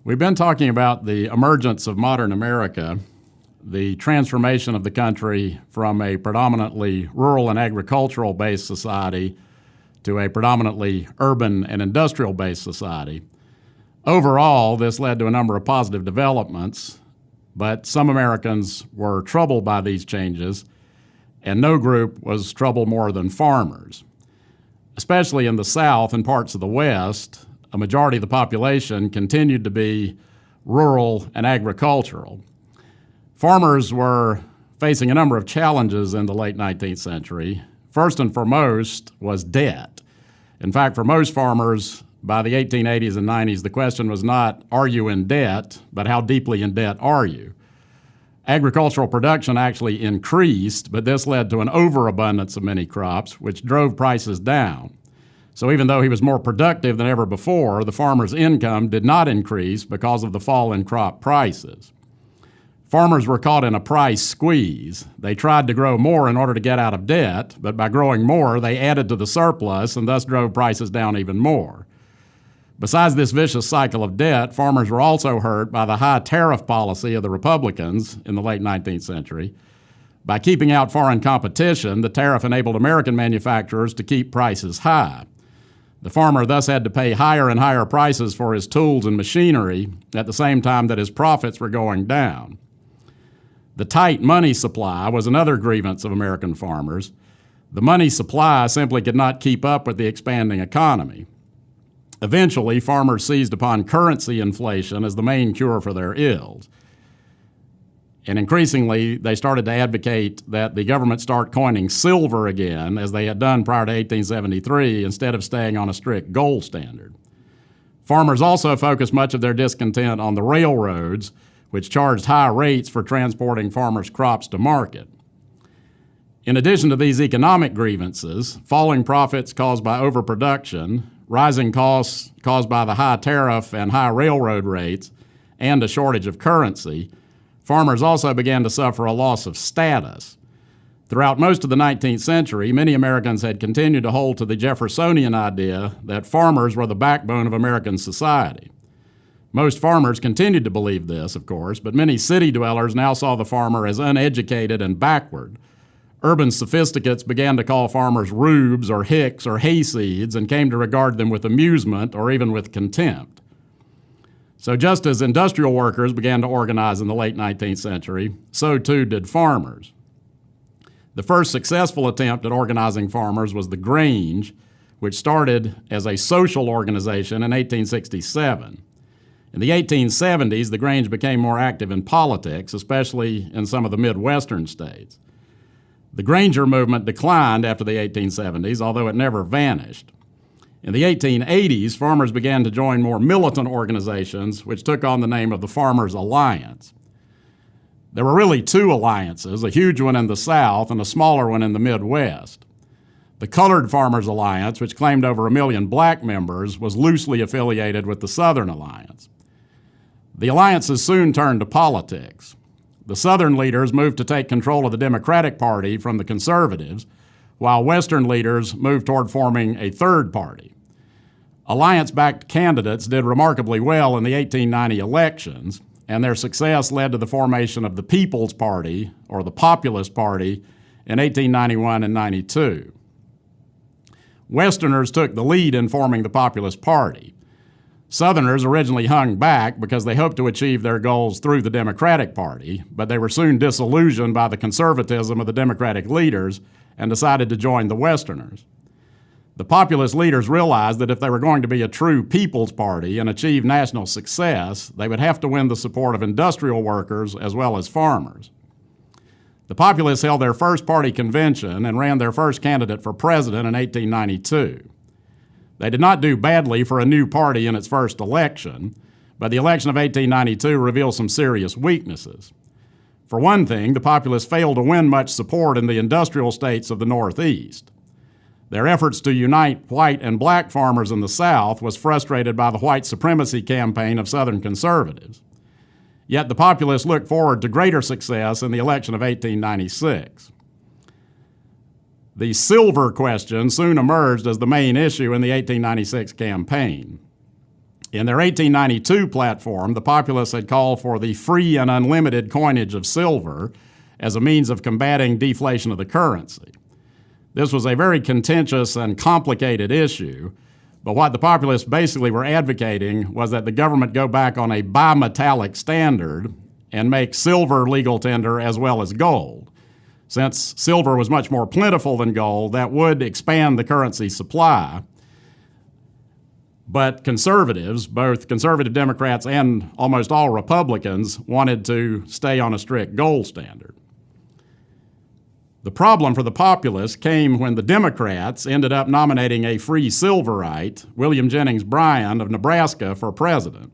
We've been talking about the emergence of modern America, the transformation of the country from a predominantly rural and agricultural-based society to a predominantly urban and industrial-based society. Overall, this led to a number of positive developments, but some Americans were troubled by these changes, and no group was troubled more than farmers. Especially in the South and parts of the West, a majority of the population continued to be rural and agricultural. Farmers were facing a number of challenges in the late 19th century. First and foremost was debt. In fact, for most farmers, by the 1880s and 90s, the question was not, are you in debt, but how deeply in debt are you? Agricultural production actually increased, but this led to an overabundance of many crops, which drove prices down. So even though he was more productive than ever before, the farmer's income did not increase because of the fall in crop prices. Farmers were caught in a price squeeze. They tried to grow more in order to get out of debt, but by growing more, they added to the surplus and thus drove prices down even more. Besides this vicious cycle of debt, farmers were also hurt by the high tariff policy of the Republicans in the late 19th century. By keeping out foreign competition, the tariff enabled American manufacturers to keep prices high. The farmer thus had to pay higher and higher prices for his tools and machinery at the same time that his profits were going down. The tight money supply was another grievance of American farmers. The money supply simply could not keep up with the expanding economy. Eventually, farmers seized upon currency inflation as the main cure for their ills. And increasingly, they started to advocate that the government start coining silver again, as they had done prior to 1873, instead of staying on a strict gold standard. Farmers also focused much of their discontent on the railroads, which charged high rates for transporting farmers' crops to market. In addition to these economic grievances, falling profits caused by overproduction, rising costs caused by the high tariff and high railroad rates, and a shortage of currency, farmers also began to suffer a loss of status. Throughout most of the 19th century, many Americans had continued to hold to the Jeffersonian idea that farmers were the backbone of American society. Most farmers continued to believe this, of course, but many city dwellers now saw the farmer as uneducated and backward. Urban sophisticates began to call farmers rubes or hicks or hayseeds and came to regard them with amusement or even with contempt. So just as industrial workers began to organize in the late 19th century, so too did farmers. The first successful attempt at organizing farmers was the Grange, which started as a social organization in 1867. In the 1870s, the Grange became more active in politics, especially in some of the Midwestern states. The Granger movement declined after the 1870s, although it never vanished. In the 1880s, farmers began to join more militant organizations, which took on the name of the Farmers Alliance. There were really two alliances, a huge one in the South and a smaller one in the Midwest. The Colored Farmers Alliance, which claimed over 1 million black members, was loosely affiliated with the Southern Alliance. The alliances soon turned to politics. The Southern leaders moved to take control of the Democratic Party from the conservatives, while Western leaders moved toward forming a third party. Alliance-backed candidates did remarkably well in the 1890 elections, and their success led to the formation of the People's Party, or the Populist Party, in 1891 and 92. Westerners took the lead in forming the Populist Party. Southerners originally hung back because they hoped to achieve their goals through the Democratic Party, but they were soon disillusioned by the conservatism of the Democratic leaders and decided to join the Westerners. The populist leaders realized that if they were going to be a true People's Party and achieve national success, they would have to win the support of industrial workers as well as farmers. The Populists held their first party convention and ran their first candidate for president in 1892. They did not do badly for a new party in its first election, but the election of 1892 revealed some serious weaknesses. For one thing, the Populists failed to win much support in the industrial states of the Northeast. Their efforts to unite white and black farmers in the South was frustrated by the white supremacy campaign of Southern conservatives. Yet the Populists looked forward to greater success in the election of 1896. The silver question soon emerged as the main issue in the 1896 campaign. In their 1892 platform, the Populists had called for the free and unlimited coinage of silver as a means of combating deflation of the currency. This was a very contentious and complicated issue, but what the Populists basically were advocating was that the government go back on a bimetallic standard and make silver legal tender as well as gold. Since silver was much more plentiful than gold, that would expand the currency supply. But conservatives, both conservative Democrats and almost all Republicans, wanted to stay on a strict gold standard. The problem for the Populists came when the Democrats ended up nominating a free silverite, William Jennings Bryan of Nebraska, for president.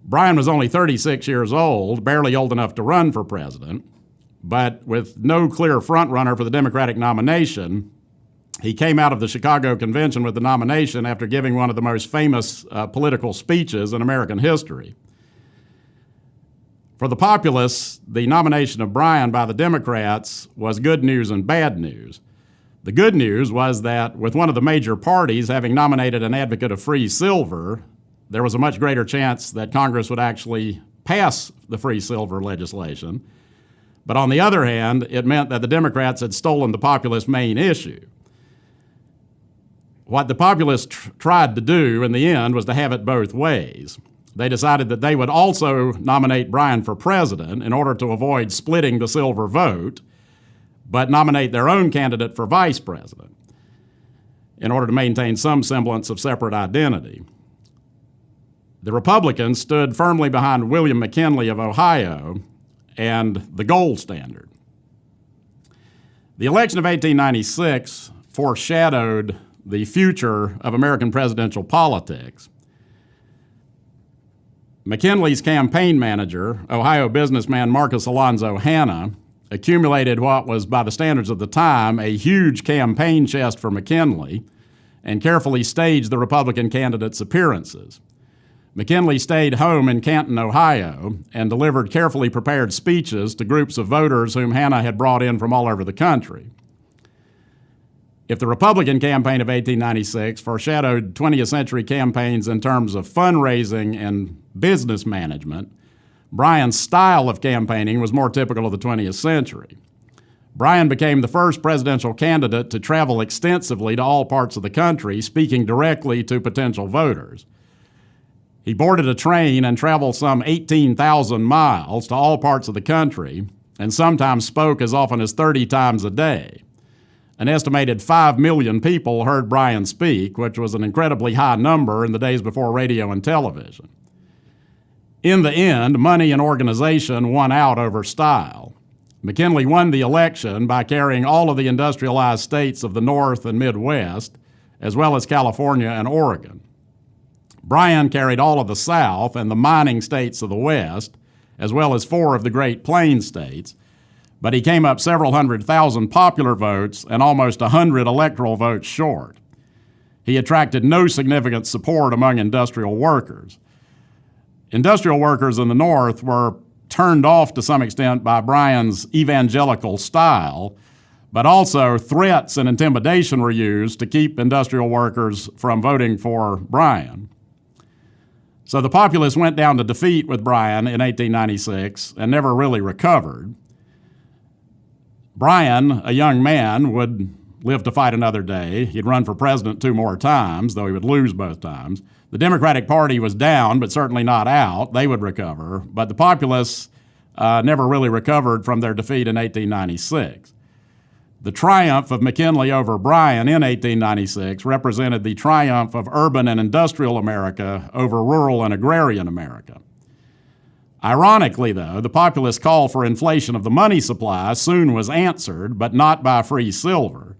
Bryan was only 36 years old, barely old enough to run for president, but with no clear frontrunner for the Democratic nomination, he came out of the Chicago Convention with the nomination after giving one of the most famous political speeches in American history. For the Populists, the nomination of Bryan by the Democrats was good news and bad news. The good news was that with one of the major parties having nominated an advocate of free silver, there was a much greater chance that Congress would actually pass the free silver legislation. But on the other hand, it meant that the Democrats had stolen the Populist main issue. What the Populists tried to do in the end was to have it both ways. They decided that they would also nominate Bryan for president in order to avoid splitting the silver vote, but nominate their own candidate for vice president in order to maintain some semblance of separate identity. The Republicans stood firmly behind William McKinley of Ohio and the gold standard. The election of 1896 foreshadowed the future of American presidential politics. McKinley's campaign manager, Ohio businessman Marcus Alonzo Hanna, accumulated what was, by the standards of the time, a huge campaign chest for McKinley and carefully staged the Republican candidate's appearances. McKinley stayed home in Canton, Ohio, and delivered carefully prepared speeches to groups of voters whom Hanna had brought in from all over the country. If the Republican campaign of 1896 foreshadowed 20th century campaigns in terms of fundraising and business management, Bryan's style of campaigning was more typical of the 20th century. Bryan became the first presidential candidate to travel extensively to all parts of the country, speaking directly to potential voters. He boarded a train and traveled some 18,000 miles to all parts of the country, and sometimes spoke as often as 30 times a day. An estimated 5 million people heard Bryan speak, which was an incredibly high number in the days before radio and television. In the end, money and organization won out over style. McKinley won the election by carrying all of the industrialized states of the North and Midwest, as well as California and Oregon. Bryan carried all of the South and the mining states of the West, as well as 4 of the Great Plains states, but he came up several 100,000 popular votes and almost 100 electoral votes short. He attracted no significant support among industrial workers. Industrial workers in the North were turned off to some extent by Bryan's evangelical style, but also threats and intimidation were used to keep industrial workers from voting for Bryan. So the Populists went down to defeat with Bryan in 1896 and never really recovered. Bryan, a young man, would live to fight another day. He'd run for president 2 more times, though he would lose both times. The Democratic Party was down, but certainly not out. They would recover. But the Populists never really recovered from their defeat in 1896. The triumph of McKinley over Bryan in 1896 represented the triumph of urban and industrial America over rural and agrarian America. Ironically, though, the Populist call for inflation of the money supply soon was answered, but not by free silver.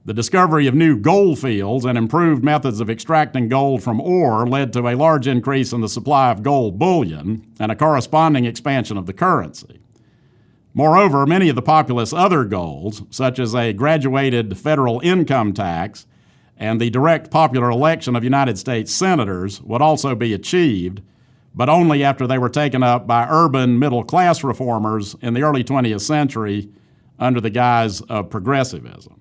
The discovery of new gold fields and improved methods of extracting gold from ore led to a large increase in the supply of gold bullion and a corresponding expansion of the currency. Moreover, many of the Populist's other goals, such as a graduated federal income tax and the direct popular election of United States senators, would also be achieved, but only after they were taken up by urban middle-class reformers in the early 20th century under the guise of progressivism.